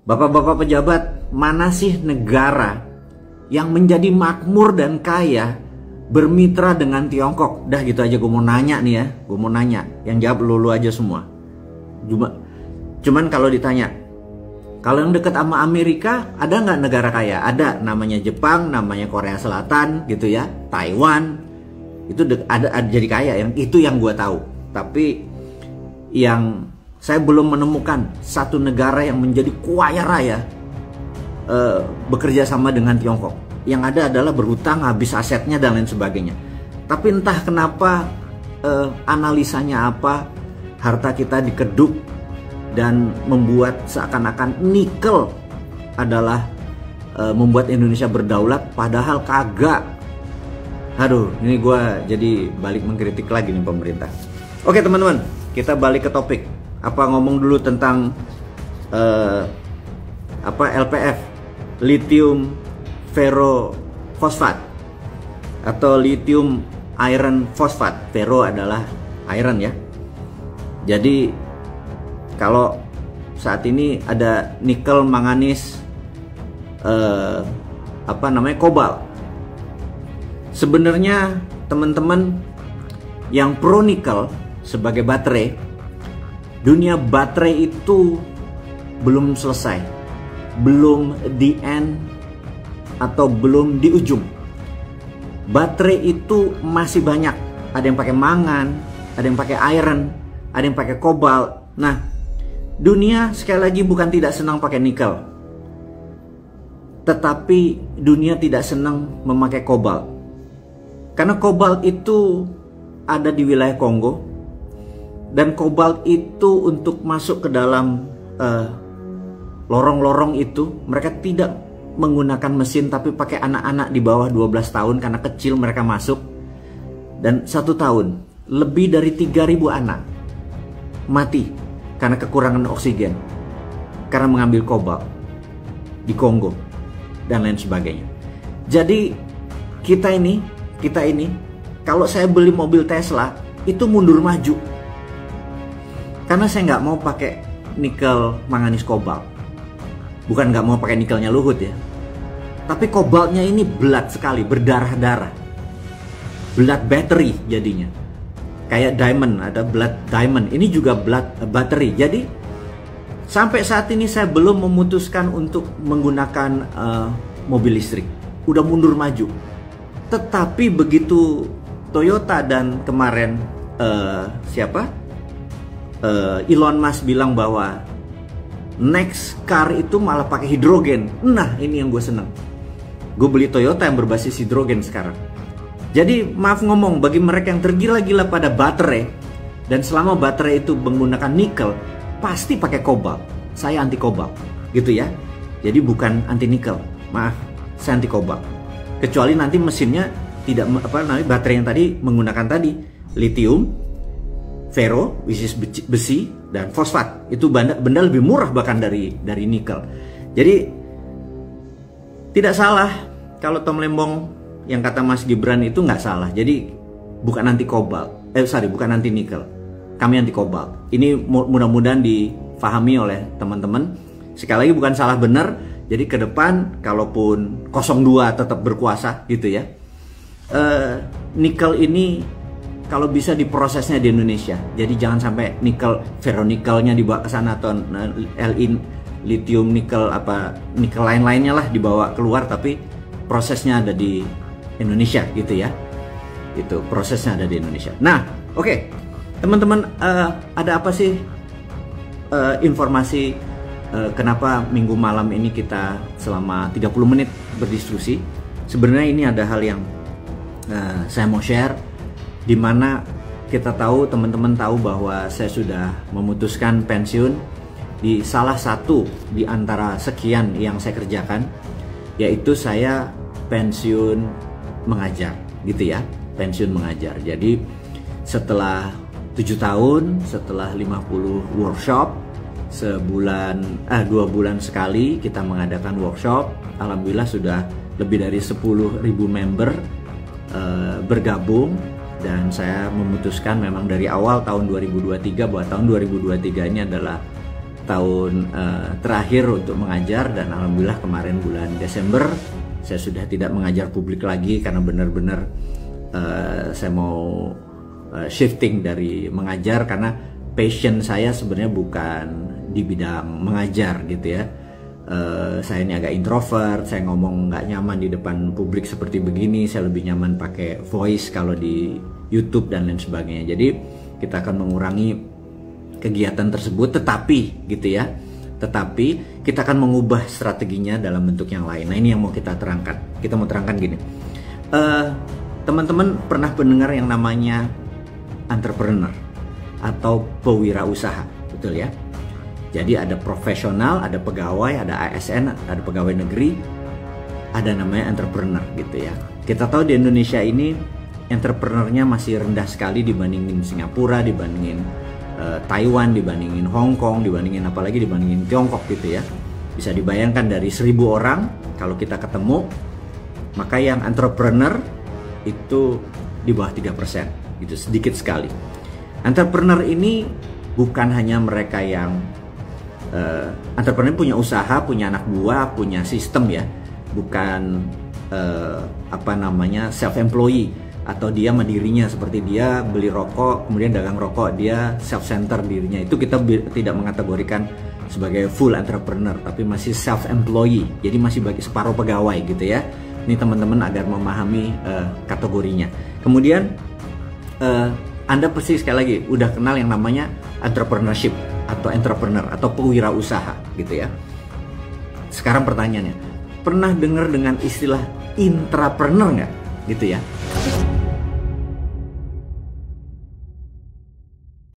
Bapak-bapak pejabat, mana sih negara yang menjadi makmur dan kaya bermitra dengan Tiongkok? Dah gitu aja gue mau nanya nih ya, gue mau nanya. Yang jawab lu aja semua. Cuman kalau ditanya, kalau yang dekat sama Amerika, ada nggak negara kaya? Ada, namanya Jepang, namanya Korea Selatan gitu ya, Taiwan. Itu ada jadi kaya, yang itu yang gue tahu. Tapi yang saya belum menemukan satu negara yang menjadi kaya raya bekerja sama dengan Tiongkok. Yang ada adalah berhutang, habis asetnya dan lain sebagainya. Tapi entah kenapa analisanya apa, harta kita dikeduk dan membuat seakan-akan nikel adalah membuat Indonesia berdaulat, padahal kagak. Aduh, ini gue jadi balik mengkritik lagi nih pemerintah. Oke teman-teman, kita balik ke topik. Apa ngomong dulu tentang LPF, lithium ferrofosfat atau lithium iron fosfat. Ferro adalah iron ya. Jadi kalau saat ini ada nikel, manganis, kobalt. Sebenarnya teman-teman yang pro nikel sebagai baterai, dunia baterai itu belum selesai, belum di end atau belum di ujung. Baterai itu masih banyak. Ada yang pakai mangan, ada yang pakai iron, ada yang pakai kobalt. Nah, dunia sekali lagi bukan tidak senang pakai nikel, tetapi dunia tidak senang memakai kobalt. Karena kobalt itu ada di wilayah Kongo. Dan kobalt itu untuk masuk ke dalam lorong-lorong itu, mereka tidak menggunakan mesin tapi pakai anak-anak di bawah 12 tahun karena kecil mereka masuk. Dan 1 tahun lebih dari 3.000 anak mati karena kekurangan oksigen karena mengambil kobalt di Kongo dan lain sebagainya. Jadi kita ini kalau saya beli mobil Tesla itu mundur maju. Karena saya nggak mau pakai nikel, manganis, kobalt. Bukan nggak mau pakai nikelnya Luhut ya. Tapi kobaltnya ini belat sekali, berdarah-darah. Belat battery jadinya. Kayak diamond, ada belat diamond. Ini juga belat battery. Jadi sampai saat ini saya belum memutuskan untuk menggunakan mobil listrik. Udah mundur maju. Tetapi begitu Toyota dan kemarin Elon Musk bilang bahwa next car itu malah pakai hidrogen. Nah, ini yang gue seneng. Gue beli Toyota yang berbasis hidrogen sekarang. Jadi maaf ngomong, bagi mereka yang tergila-gila pada baterai, dan selama baterai itu menggunakan nikel, pasti pakai kobalt. Saya anti kobalt, gitu ya. Jadi bukan anti nikel. Maaf, saya anti kobalt. Kecuali nanti mesinnya tidak baterai yang tadi menggunakan tadi lithium, ferro, which is besi, dan fosfat. Itu benda lebih murah bahkan dari nikel. Jadi tidak salah kalau Tom Lembong yang kata Mas Gibran itu nggak salah. Jadi bukan anti kobalt, bukan anti nikel. Kami anti kobalt. Ini mudah-mudahan difahami oleh teman-teman. Sekali lagi bukan salah benar. Jadi ke depan kalaupun 02 tetap berkuasa gitu ya. Nikel ini kalau bisa diprosesnya di Indonesia. Jadi jangan sampai nikel, ferronikelnya dibawa ke sana atau lithium nikel nikel lain-lainnya lah dibawa keluar, tapi prosesnya ada di Indonesia gitu ya. Itu prosesnya ada di Indonesia. Nah, oke. Teman-teman, ada apa sih informasi kenapa minggu malam ini kita selama 30 menit berdiskusi? Sebenarnya ini ada hal yang saya mau share, di mana kita tahu, teman-teman tahu bahwa saya sudah memutuskan pensiun di salah satu di antara sekian yang saya kerjakan, yaitu saya pensiun mengajar gitu ya, pensiun mengajar. Jadi setelah 7 tahun, setelah 50 workshop, 2 bulan sekali kita mengadakan workshop. Alhamdulillah sudah lebih dari 10.000 member bergabung. Dan saya memutuskan memang dari awal tahun 2023 bahwa tahun 2023 ini adalah tahun terakhir untuk mengajar, dan alhamdulillah kemarin bulan Desember saya sudah tidak mengajar publik lagi karena benar-benar saya mau shifting dari mengajar, karena passion saya sebenarnya bukan di bidang mengajar gitu ya. Saya ini agak introvert, saya ngomong nggak nyaman di depan publik seperti begini, saya lebih nyaman pakai voice kalau di YouTube dan lain sebagainya. Jadi kita akan mengurangi kegiatan tersebut, tetapi gitu ya, tetapi kita akan mengubah strateginya dalam bentuk yang lain. Nah, ini yang mau kita terangkan. Kita mau terangkan gini, teman-teman pernah mendengar yang namanya entrepreneur atau pewirausaha, betul ya? Jadi ada profesional, ada pegawai, ada ASN, ada pegawai negeri, ada namanya entrepreneur gitu ya. Kita tahu di Indonesia ini entrepreneurnya masih rendah sekali dibandingin Singapura, dibandingin Taiwan, dibandingin Hong Kong, dibandingin apalagi dibandingin Tiongkok gitu ya. Bisa dibayangkan dari 1000 orang kalau kita ketemu, maka yang entrepreneur itu di bawah 3%, gitu, sedikit sekali. Entrepreneur ini bukan hanya mereka yang entrepreneur punya usaha, punya anak buah, punya sistem ya, bukan apa namanya self-employee atau dia mandirinya seperti dia beli rokok kemudian dagang rokok, dia self-center dirinya. Itu kita tidak mengategorikan sebagai full entrepreneur, tapi masih self-employee, jadi masih bagi separuh pegawai gitu ya. Ini teman-teman agar memahami kategorinya. Kemudian Anda pasti sekali lagi udah kenal yang namanya entrepreneurship atau entrepreneur atau pewirausaha gitu ya. Sekarang pertanyaannya, pernah dengar dengan istilah intrapreneur nggak? Gitu ya.